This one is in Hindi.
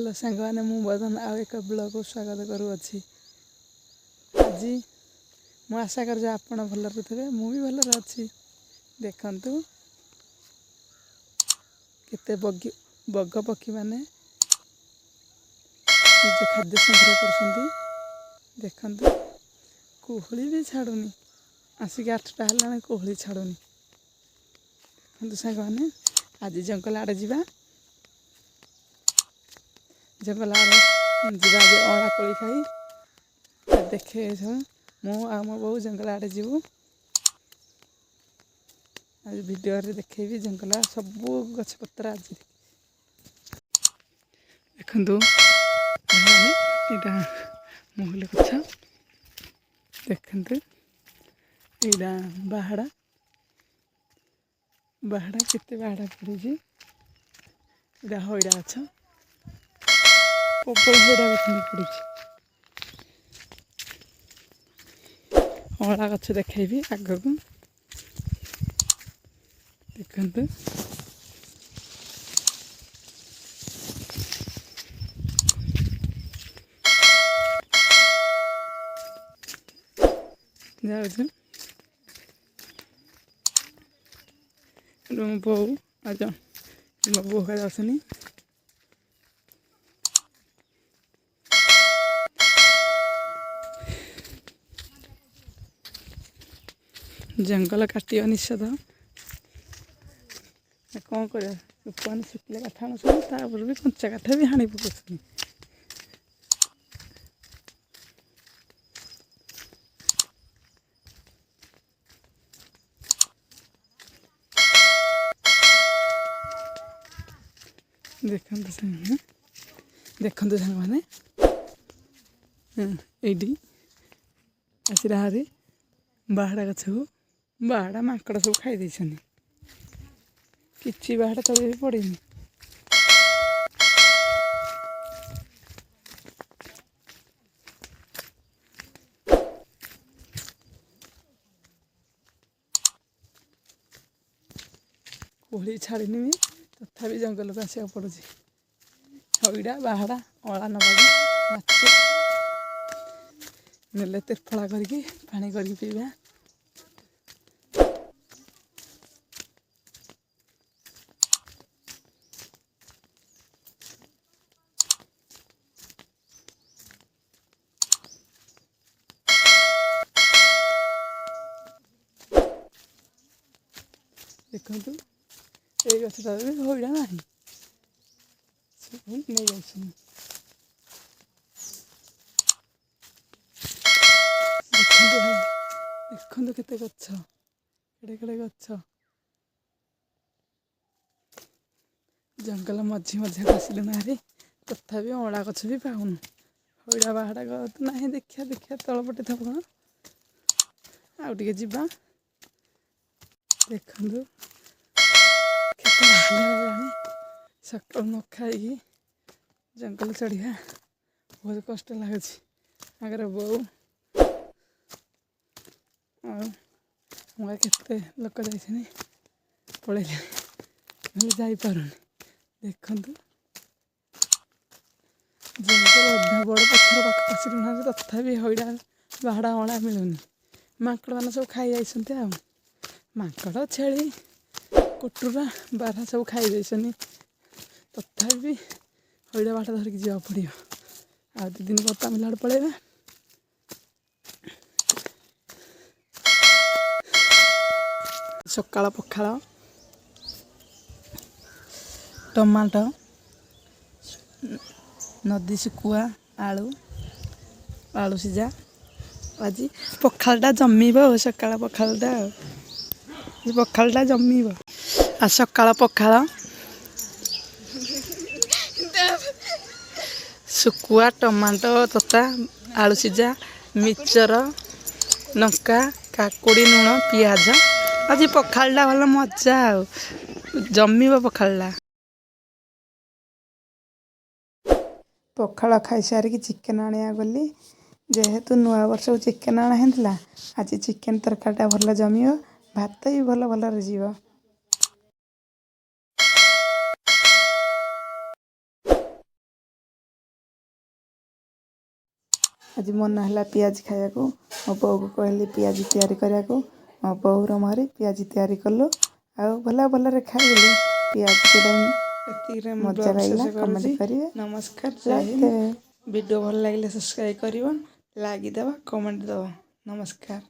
हेलो सांग मैंने मु बर्तमान आउ एक ब्लॉग को स्वागत करुँची। आज मु आशा कर आपण भलरे थे मु भी भलरे अच्छी। देखंतु केते बग पक्षी माने निज खाद्य संग्रह कर देखंतु कोहली भी छाड़ुनी आसिक 8टा है कोहली छाड़ुनी। देखंतु सांग मैंने आज जंगल आड़े जावा जंगल आड़े जा अँला कोली खाई देखे मु आ मो बो जंगल आड़े जीवु। आज वीडियो रे देखेबी जंगल सबू गछपत्र आज देखंतु यहाँ महल गछ देखंतु यहाँ बाहाड़ा बाहाड़ा केते बाहाड़ा पड़ी यहाँ हईड़ा गछ प्रबल हईड़ा गछ पड़ी अँला गछ देखेबी आग को देखंतु जाऊँ मो बो आज मो बो आसनी जंगल काटिया निषेध कौन कर शुक्ला काठ आनुन भी कंचा काठ भी हाणी पकाउछन। देखंतु सांग माने एडी आसिरा हारी बाहाड़ा गछ को बाहाड़ा माकड़ सब खाई देछन किछि बाहाड़ा तले भी पड़ेनी। कोहली छाड़नी भी तथापि जंगल को आसा पड़ुଛି हईड़ा बाहाड़ा अँला नवा माछ नेले तिरफला करके पानी करके पीवा। देखंतु ये गछटा भी हईड़ा ना नहीं देखंतु देखंतु केते गछ केड़े केड़े गछ जंगल मझी मझे बसिलु ना रे तथापि अँला गछ भी पाऊनु हईड़ा बाहाड़ा तो ना देखिया देखिया तलपटे थब कौन आउ टे जीवा। देखंतु सकाल न खाई जंगल चढ़िया बहुत कष्ट लगुच आगे बो केते लोक जाइए पड़े जापारूनी। देखंतु जंगल अधा बड़ पत्थर पाख पशिलु ना तथापि हईड़ा बाहाड़ा अँला मिलूनी माकड़ मैंने सब खाई जाइए माकड़ छेली कुटुरा बारहा सब खाई देछनी तथापि हईड़ा बाटा धरिक जावा पड़ियो आ 2 दिन पर तमिलनाडु पड़ेगा। सकाळ पखाळ टमाटो नदी शुकुआ आलू आलू सीझा आज पखाळटा जमीब सकाळ पखाळटा पखाळटा जमीब आ सकाळ पखाळ शुकुआ टमाटो तता आलू सीझा मिक्सचर लंका काकुड़ी लुण पियाज आज पखाळटा भल मजा जमीब पखाळटा। पखाळ खाई सारिकी चिकेन आनिया गली जेहेतु नुआ वर्ष को चिकेन आना है आज चिकेन तरकारीटा भल जमीब भात भी भल भलरे जीव। आज मन है पियाज खाया को मो बो को कहली पियाज तैयारी करा को मो बोर मारी पियाज तैयारी कलु आ भला भल खाइलु पियाज मजा लगे कमेंट करिए नमस्कार जय हिंद वीडियो भल लगे सब्सक्राइब कर लाइक दबा कमेंट दबा नमस्कार।